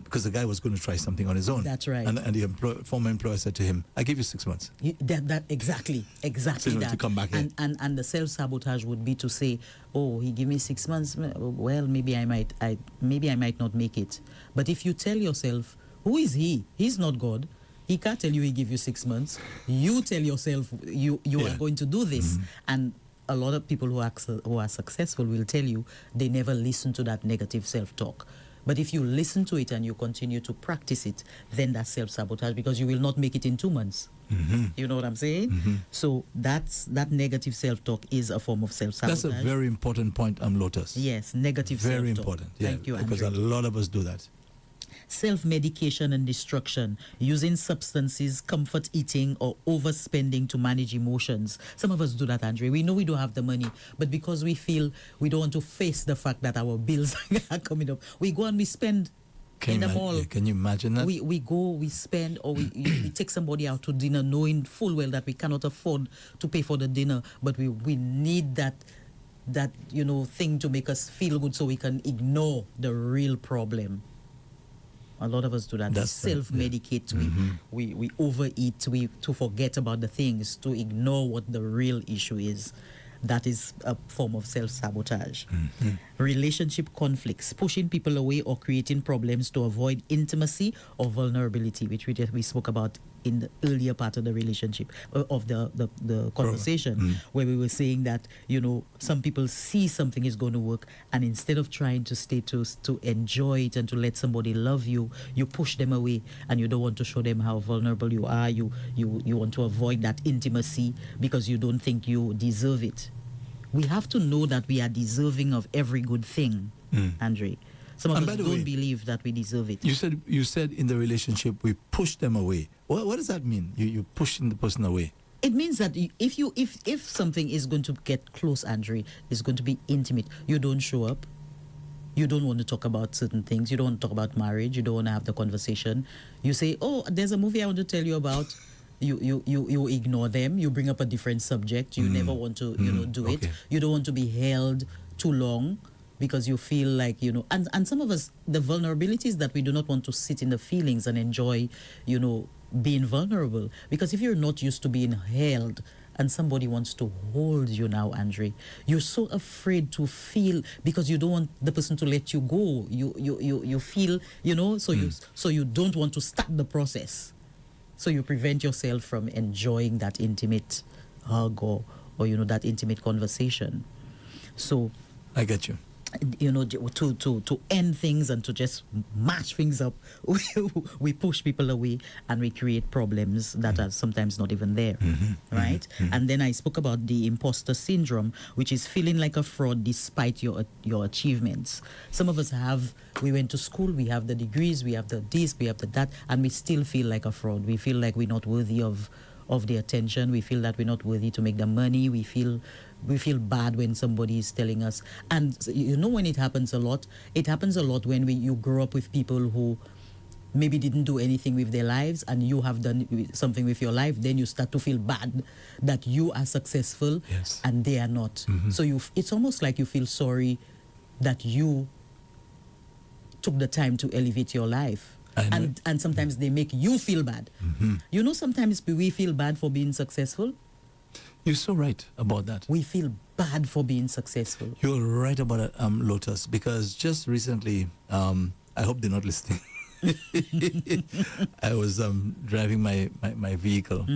because the guy was going to try something on his own. That's right. And the former employer said to him, I give you 6 months. Exactly that. To come back in. And the self-sabotage would be to say, oh, he gave me 6 months. Well, maybe I might not make it. But if you tell yourself, who is he? He's not God. He can't tell you he give you 6 months. You tell yourself you are going to do this. And a lot of people who are successful will tell you they never listen to that negative self-talk. But if you listen to it and you continue to practice it, then that's self-sabotage, because you will not make it in 2 months. You know what I'm saying? So that negative self-talk is a form of self-sabotage. That's a very important point, Lotus. Yes, negative self-talk. Very important. Yeah, Thank you, because Andre. a lot of us do that. Self-medication and destruction, using substances, comfort eating, or overspending to manage emotions. Some of us do that, Andre. We know we don't have the money, but because we feel we don't want to face the fact that our bills are coming up, we go and we spend in the mall. Can you imagine that? We go, we spend, or we take somebody out to dinner knowing full well that we cannot afford to pay for the dinner, but we need that thing to make us feel good so we can ignore the real problem. A lot of us do that. We self-medicate. We overeat. To forget about the things, to ignore what the real issue is. That is a form of self-sabotage. Relationship conflicts, pushing people away or creating problems to avoid intimacy or vulnerability, which we spoke about in the earlier part of the relationship, of the conversation, where we were saying that, some people see something is going to work, and instead of trying to stay to enjoy it and to let somebody love you, you push them away, and you don't want to show them how vulnerable you are. You want to avoid that intimacy because you don't think you deserve it. We have to know that we are deserving of every good thing, Andre. Some of us don't believe that we deserve it. You said in the relationship we push them away. What does that mean? You're pushing the person away. It means that if something is going to get close, Andre, is going to be intimate, you don't show up. You don't want to talk about certain things. You don't want to talk about marriage. You don't want to have the conversation. You say, oh, there's a movie I want to tell you about. You ignore them. You bring up a different subject. You never want to do it. You don't want to be held too long because you feel like, and some of us, the vulnerability is that we do not want to sit in the feelings and enjoy being vulnerable, because if you're not used to being held and somebody wants to hold you now, Andre, you're so afraid to feel, because you don't want the person to let you go. You feel, so you don't want to start the process. So you prevent yourself from enjoying that intimate hug or that intimate conversation. So I get you. To end things and to just match things up, we push people away and we create problems that are sometimes not even there, right? And then I spoke about the imposter syndrome, which is feeling like a fraud despite your achievements. Some of us we went to school, we have the degrees, we have the this, we have the that, and we still feel like a fraud. We feel like we're not worthy of the attention. We feel that we're not worthy to make the money. We feel bad when somebody is telling us. And when it happens a lot when you grow up with people who maybe didn't do anything with their lives and you have done something with your life. Then you start to feel bad that you are successful and they are not. So it's almost like you feel sorry that you took the time to elevate your life. And sometimes they make you feel bad. Sometimes we feel bad for being successful. You're so right about that. We feel bad for being successful. You're right about it, Lotus, because just recently, I hope they're not listening. I was driving my vehicle,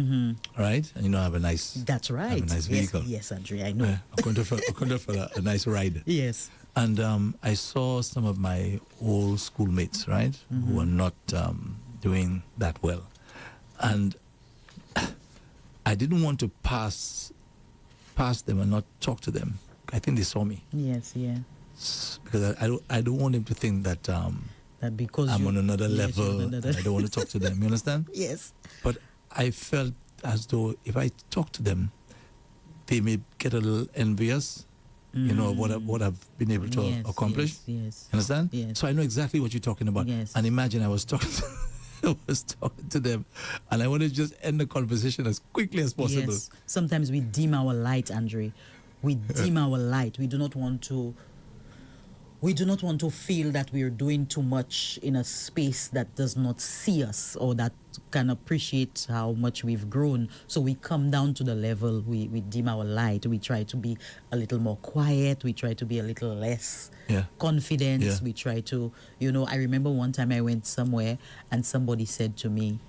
right? And I have a nice. That's right. I have a nice vehicle. Yes, Andre, I know. I couldn't for a nice ride. Yes. And I saw some of my old schoolmates, right, who were not doing that well, and I didn't want to pass them and not talk to them. I think they saw me. Yes, yeah. Because I don't want them to think that that because I'm on another level. And I don't want to talk to them. You understand? Yes. But I felt as though if I talk to them, they may get a little envious, you know, what I've been able to accomplish. Yes. Understand? Yes. So I know exactly what you're talking about. Yes. And imagine I was talking to them, and I want to just end the conversation as quickly as possible. Yes. Sometimes we dim our light, Andre. We dim our light. We do not want to feel that we are doing too much in a space that does not see us or that can appreciate how much we've grown. So we come down to the level, we dim our light. We try to be a little more quiet. We try to be a little less confident. Yeah. We try to, I remember one time I went somewhere and somebody said to me,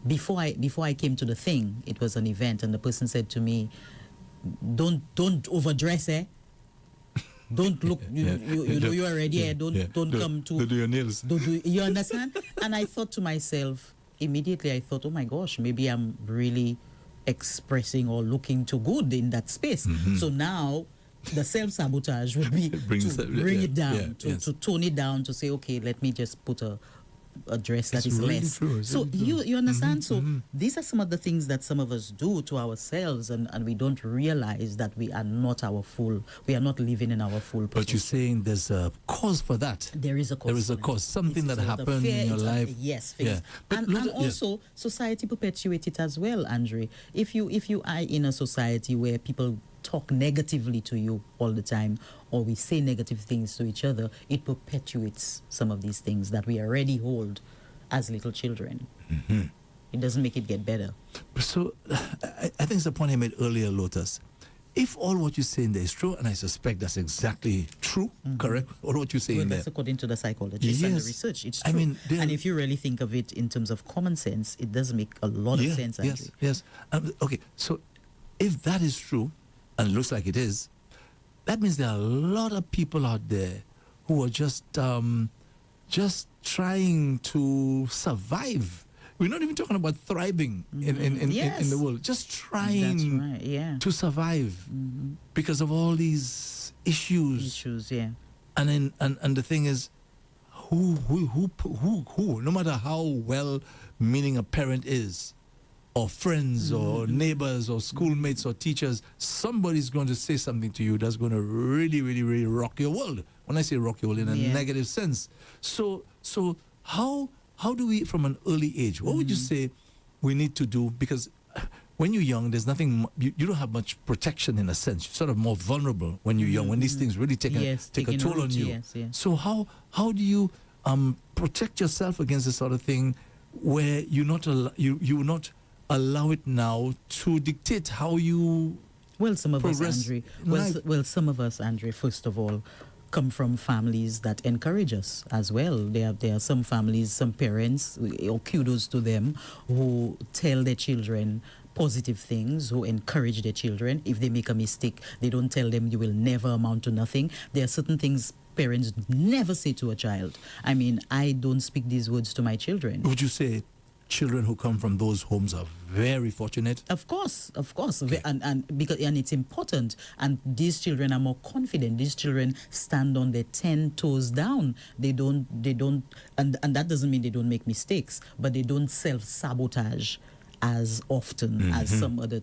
before I came to the thing, it was an event, and the person said to me, don't overdress, eh? Don't look. You are ready. Yeah, don't come to do your nails. You understand? And I thought to myself immediately. I thought, oh my gosh, maybe I'm really expressing or looking too good in that space. Mm-hmm. So now the self-sabotage would be to bring it down, to tone it down, to say, okay, let me just put a dress that is really less. True. So you understand? Mm-hmm. So these are some of the things that some of us do to ourselves, and we don't realize that we are not living in our full potential. But you're saying there's a cause for that. There is a cause. There is a cause. Something that happened in your life. Yes, things. Yeah. And also society perpetuates it as well, Andre. If you are in a society where people talk negatively to you all the time, or we say negative things to each other, it perpetuates some of these things that we already hold as little children. Mm-hmm. It doesn't make it get better. So I think it's a point I made earlier, Lotus. If all what you're saying there is true, and I suspect that's exactly true, correct? All what you're saying there. That's according to the psychologists and the research. It's true. I mean, and if you really think of it in terms of common sense, it does make a lot of sense, actually. Yes. Okay, so if that is true, and it looks like it is, that means there are a lot of people out there who are just trying to survive. We're not even talking about thriving in the world. Just trying to survive because of all these issues. And the thing is, who, no matter how well-meaning a parent is, or friends, or neighbors, or schoolmates, or teachers, somebody's going to say something to you that's going to really, really, really rock your world. When I say rock your world in a negative sense. So how do we, from an early age, what would you say we need to do? Because when you're young, there's nothing, you don't have much protection in a sense. You're sort of more vulnerable when you're young, when these things really take a toll on you. So how do you protect yourself against this sort of thing where you will not allow it now to dictate how you some of progress us, Andre, first of all, come from families that encourage us as well. There are some families, some parents, or kudos to them, who tell their children positive things, who encourage their children. If they make a mistake, they don't tell them you will never amount to nothing. There are certain things parents never say to a child. I mean, I don't speak these words to my children. Would you say children who come from those homes are very fortunate? Of course, okay. and it's important. And these children are more confident. These children stand on their 10 toes down. They don't, and that doesn't mean they don't make mistakes, but they don't self-sabotage as often as some other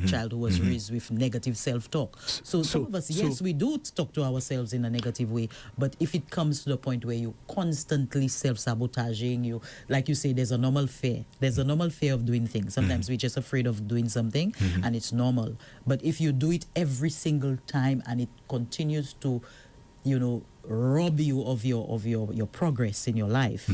child who was raised with negative self-talk. So some of us, yes, we do talk to ourselves in a negative way, but if it comes to the point where you constantly self-sabotaging, you, like you say, there's a normal fear of doing things. Sometimes we're just afraid of doing something, and it's normal. But if you do it every single time and it continues to rob you of your progress in your life,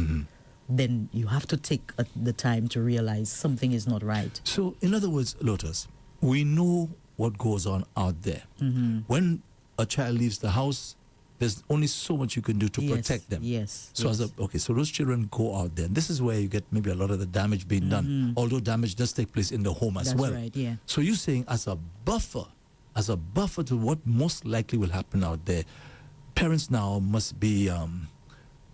then you have to take the time to realize something is not right. So, in other words, Lotus, we know what goes on out there. When a child leaves the house, there's only so much you can do to protect them. So so those children go out there. This is where you get maybe a lot of the damage being done, although damage does take place in the home as well. That's right, yeah. So you're saying as a buffer to what most likely will happen out there, parents now must be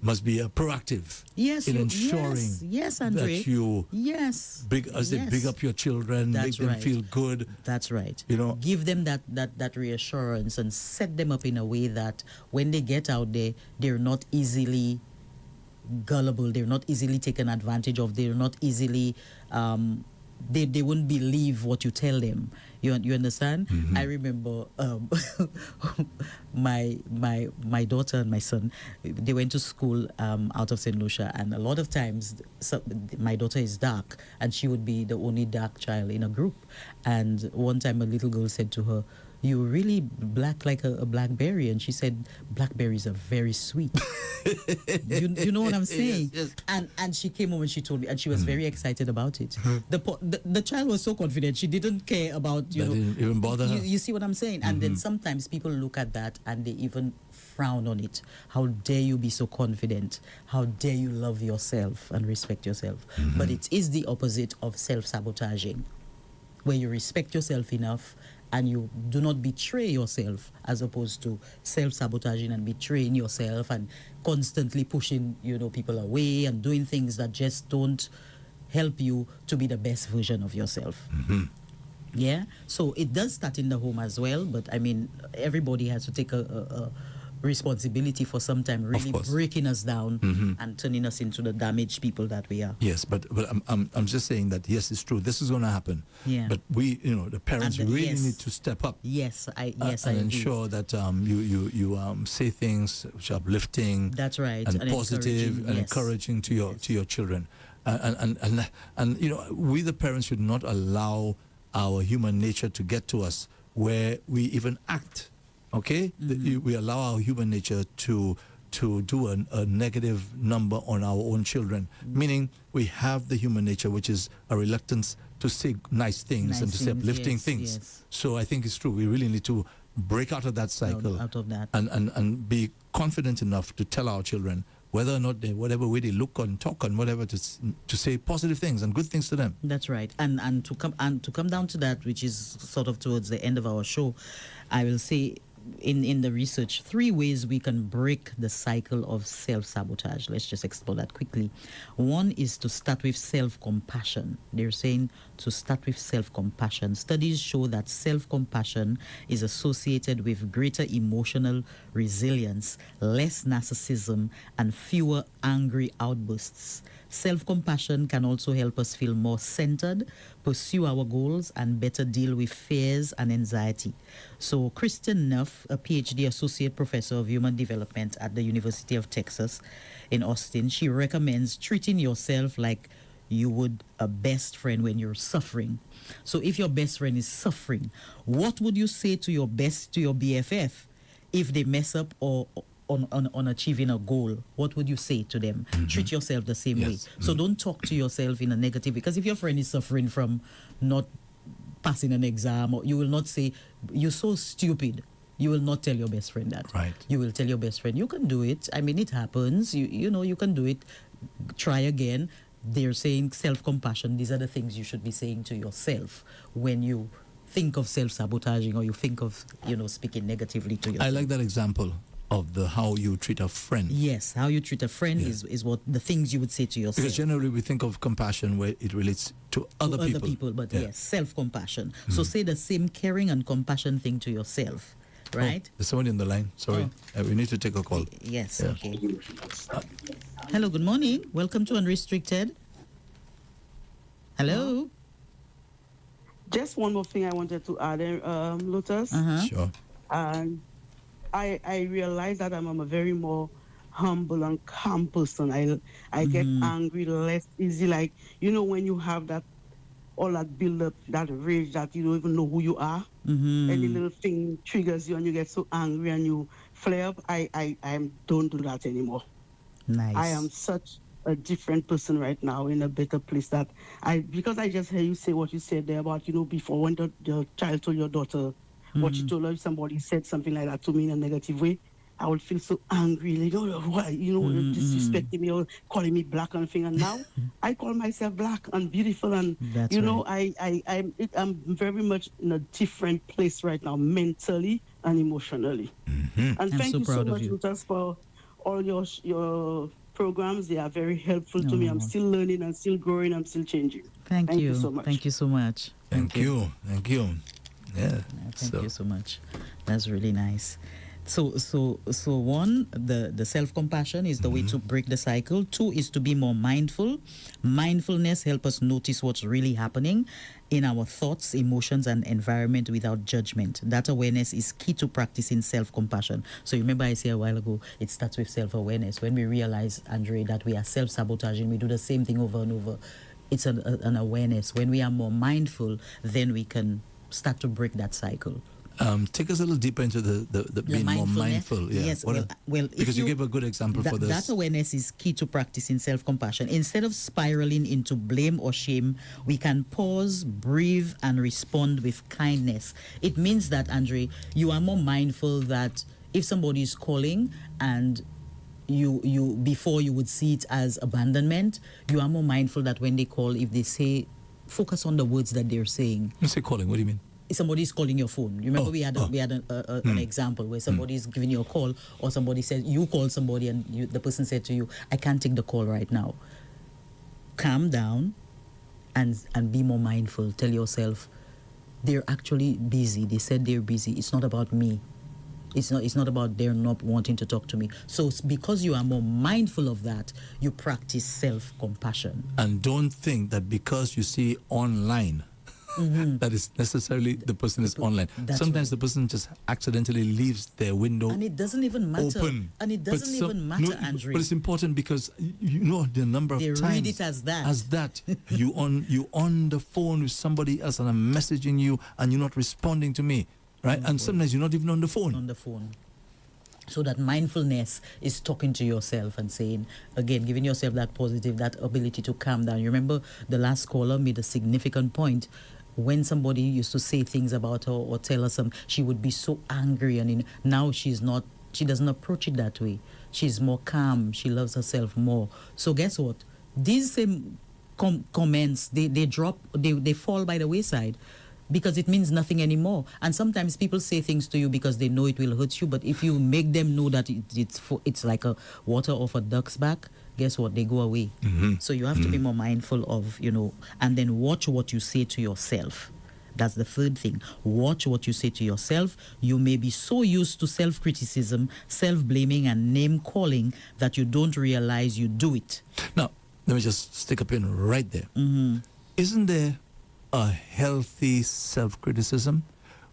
proactive in ensuring that you big up your children, make them feel good. That's right. Give them that reassurance and set them up in a way that when they get out there, they're not easily gullible, they're not easily taken advantage of, they're not easily they won't believe what you tell them. You understand? Mm-hmm. I remember my daughter and my son, they went to school out of St. Lucia, and a lot of times my daughter is dark, and she would be the only dark child in a group. And one time a little girl said to her, "You're really black like a blackberry," and she said, "Blackberries are very sweet." you know what I'm saying? Yes. And she came home and she told me, and she was very excited about it. The child was so confident, she didn't care about Didn't even bother her. You see what I'm saying? And then sometimes people look at that and they even frown on it. How dare you be so confident? How dare you love yourself and respect yourself? But it is the opposite of self-sabotaging, where you respect yourself enough and you do not betray yourself, as opposed to self-sabotaging and betraying yourself and constantly pushing, people away and doing things that just don't help you to be the best version of yourself. Yeah, so it does start in the home as well, but I mean, everybody has to take a responsibility for sometime really breaking us down and turning us into the damaged people that we are. Yes, but I'm just saying that yes, it's true. This is going to happen. Yeah. But we, the parents really need to step up. Yes, I ensure that you say things which are uplifting. That's right. And positive and encouraging to your children. And we the parents should not allow our human nature to get to us where we even act. Okay, we allow our human nature to do a negative number on our own children, meaning we have the human nature, which is a reluctance to say nice things and to say uplifting things. Yes. So I think it's true. We really need to break out of that cycle, out of that, and be confident enough to tell our children whether or not whatever way they look and talk and whatever, to say positive things and good things to them. That's right. And to come down to that, which is sort of towards the end of our show, I will say, in the research, 3 ways we can break the cycle of self-sabotage. Let's just explore that quickly. One is to start with self-compassion. They're saying to start with self-compassion. Studies show that self-compassion is associated with greater emotional resilience, less narcissism, and fewer angry outbursts. Self-compassion can also help us feel more centered, pursue our goals, and better deal with fears and anxiety. So Kristen Neff, a PhD associate professor of human development at the University of Texas in Austin, she recommends treating yourself like you would a best friend when you're suffering. So if your best friend is suffering, what would you say to your BFF if they mess up or on achieving a goal? What would you say to them? Treat yourself the same way. So don't talk to yourself in a negative, because if your friend is suffering from not passing an exam, or you will not say, "You're so stupid." You will not tell your best friend that. Right. You will tell your best friend, "You can do it. I mean, it happens. You can do it. Try again." They're saying self-compassion. These are the things you should be saying to yourself when you think of self-sabotaging, or you think of, speaking negatively to yourself. I like that example of how you treat a friend. Yes, how you treat a friend is what the things you would say to yourself. Because generally we think of compassion where it relates to other people. But yes, self-compassion. So say the same caring and compassion thing to yourself, right? There's somebody on the line. Sorry. We need to take a call. Yes, okay. Hello, good morning. Welcome to Unrestricted. Hello. Just one more thing I wanted to add, Lotus. Sure. I realize that I'm a very more humble and calm person. I get angry less easy. Like, when you have that, all that build up, that rage that you don't even know who you are. Any little thing triggers you and you get so angry and you flare up. I don't do that anymore. Nice. I am such a different person right now, in a better place, because I just hear you say what you said there about, before, when the child told your daughter what you told her, if somebody said something like that to me in a negative way, I would feel so angry, like, why, disrespecting me or calling me black and thing. And now I call myself black and beautiful, and That's right. I'm very much in a different place right now, mentally and emotionally. And thank you so much, Lotus, for all your programs. They are very helpful to me. I'm still learning and still growing. I'm still changing. Thank you so much. Thank you so much. Thank you. Yeah. Thank you so much. That's really nice. So one, the self-compassion is the way to break the cycle. Two is to be more mindful. Mindfulness help us notice what's really happening in our thoughts, emotions, and environment without judgment. That awareness is key to practicing self-compassion. So remember I said a while ago, it starts with self-awareness. When we realize, Andre, that we are self-sabotaging, we do the same thing over and over. It's an awareness. When we are more mindful, then we can start to break that cycle. Take us a little deeper into the being more mindful. Yeah. Yes, because you gave a good example for this. That awareness is key to practicing self-compassion. Instead of spiraling into blame or shame, we can pause, breathe, and respond with kindness. It means that, Andre, you are more mindful that if somebody is calling and you before you would see it as abandonment, you are more mindful that when they call, if they say, focus on the words that they're saying. You say calling, what do you mean? Somebody's calling your phone. You remember we had an example where somebody's giving you a call, or somebody said you called somebody and the person said to you, I can't take the call right now. Calm down and be more mindful. Tell yourself, they're actually busy. They said they're busy. It's not about me. It's not about they're not wanting to talk to me. So because you are more mindful of that, you practice self-compassion. And don't think that because you see online that is necessarily the person is online. Sometimes the person just accidentally leaves their window and it doesn't even matter. Open. And it doesn't even matter, Andrew. But it's important because you know the number of times they read it as that. you on the phone with somebody else and I'm messaging you and you're not responding to me, right? And sometimes you're not even on the phone. So that mindfulness is talking to yourself and saying, again, giving yourself that positive, that ability to calm down. You remember the last caller made a significant point. When somebody used to say things about her or tell her something, she would be so angry. And now she doesn't approach it that way. She's more calm. She loves herself more. So guess what? These same comments, they fall by the wayside, because it means nothing anymore. And sometimes people say things to you because they know it will hurt you, but if you make them know that it's like a water off a duck's back, guess what? They go away. So you have to be more mindful of, and then watch what you say to yourself. That's the third thing. Watch what you say to yourself. You may be so used to self-criticism, self-blaming, and name-calling that you don't realize you do it. Now, let me just stick a pin right there. Isn't there a healthy self-criticism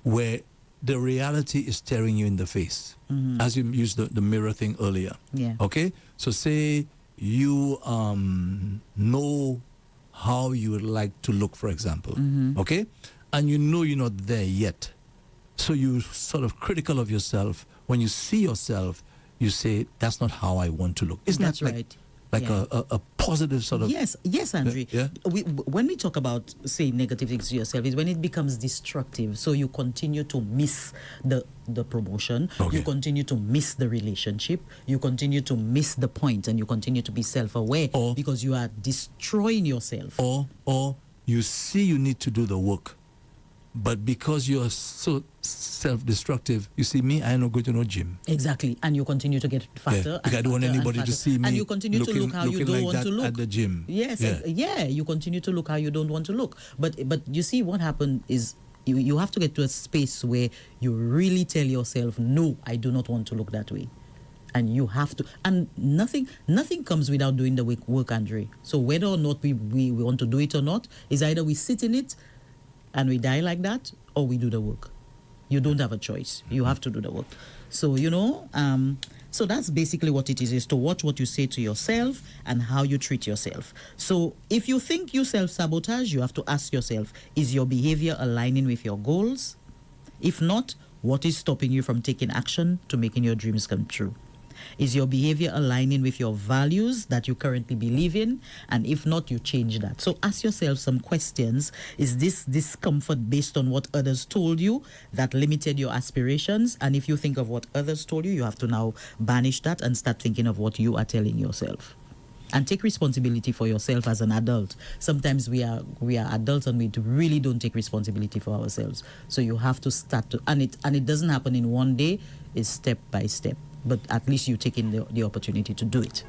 where the reality is staring you in the face, as you used the mirror thing earlier? Yeah. Okay? So say you know how you would like to look, for example. Okay? And you know you're not there yet. So you're sort of critical of yourself. When you see yourself, you say, that's not how I want to look. Isn't that's that like, right? A positive sort of... Yes, Andre. Yeah? When we talk about saying negative things to yourself, is when it becomes destructive. So you continue to miss the promotion, you continue to miss the relationship, you continue to miss the point, and you continue to be self-aware because you are destroying yourself. Or you see you need to do the work, but because you're so self-destructive, you see me, I am not going to no gym. Exactly. And you continue to get fatter. I don't want anybody to see me. And you continue to look how you don't want to look at the gym. Yes. You continue to look how you don't want to look. But you see, what happened is you have to get to a space where you really tell yourself, no, I do not want to look that way. And you have to, and nothing comes without doing the work, Andre. So whether or not we want to do it or not, is either we sit in it and we die like that, or we do the work. You don't have a choice. You have to do the work. So, so that's basically what it is to watch what you say to yourself and how you treat yourself. So if you think you self-sabotage, you have to ask yourself, is your behavior aligning with your goals? If not, what is stopping you from taking action to making your dreams come true? Is your behavior aligning with your values that you currently believe in? And if not, you change that. So ask yourself some questions. Is this discomfort based on what others told you that limited your aspirations? And if you think of what others told you, you have to now banish that and start thinking of what you are telling yourself. And take responsibility for yourself as an adult. Sometimes we are adults and we really don't take responsibility for ourselves. So you have to start to, and it doesn't happen in one day. It's step by step. But at least you're taking the opportunity to do it.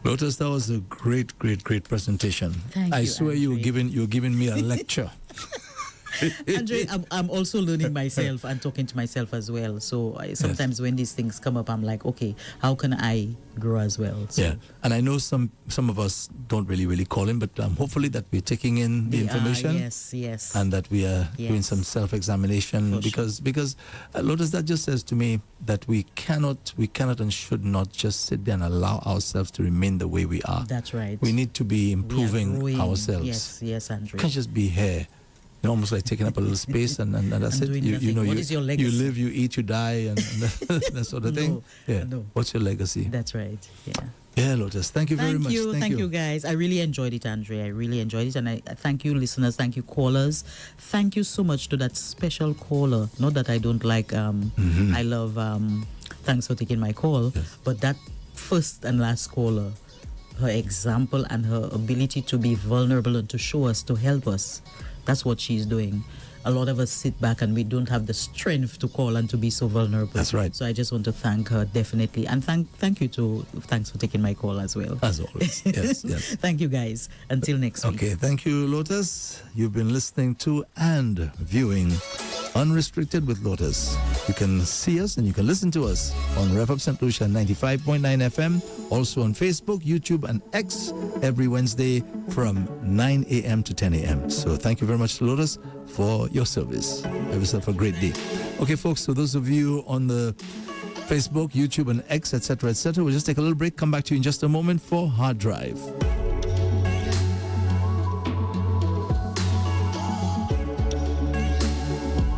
Lotus, that was a great presentation. Thank you. I swear Andre. you're giving me a lecture. Andre, I'm also learning myself and talking to myself as well. So sometimes when these things come up, I'm like, okay, how can I grow as well? So, yeah, and I know some of us don't really call in, but hopefully that we're taking in the information. Yes. And that we are doing some self-examination, because Lotus, that just says to me that we cannot and should not just sit there and allow ourselves to remain the way we are. That's right. We need to be improving ourselves. Yes, Andre. We can't just be here. Almost like taking up a little space and that's it. You know, what is your legacy? You live, you eat, you die, and that sort of thing. Yeah. No. What's your legacy? That's right. Yeah. Yeah, Lotus. Thank you very much. Thank you, guys. I really enjoyed it, Andre. I really enjoyed it. And I thank you, listeners. Thank you, callers. Thank you so much to that special caller. Not that I don't like, I love, thanks for taking my call. Yes. But that first and last caller, her example and her ability to be vulnerable and to show us, to help us, that's what she's doing. A lot of us sit back and we don't have the strength to call and to be so vulnerable. That's right. So I just want to thank her, definitely. And thank you thanks for taking my call as well. As always. Yes. Thank you, guys. Until next week. Okay, thank you, Lotus. You've been listening to and viewing Unrestricted with Lotus. You can see us and you can listen to us on REV-UP St. Lucia 95.9 FM, also on Facebook, YouTube, and X every Wednesday from 9 a.m. to 10 a.m. So thank you very much to Lotus for your service. Have yourself a great day. Okay, folks, so those of you on the Facebook, YouTube, and X, etc., we'll just take a little break. Come back to you in just a moment for Hard Drive.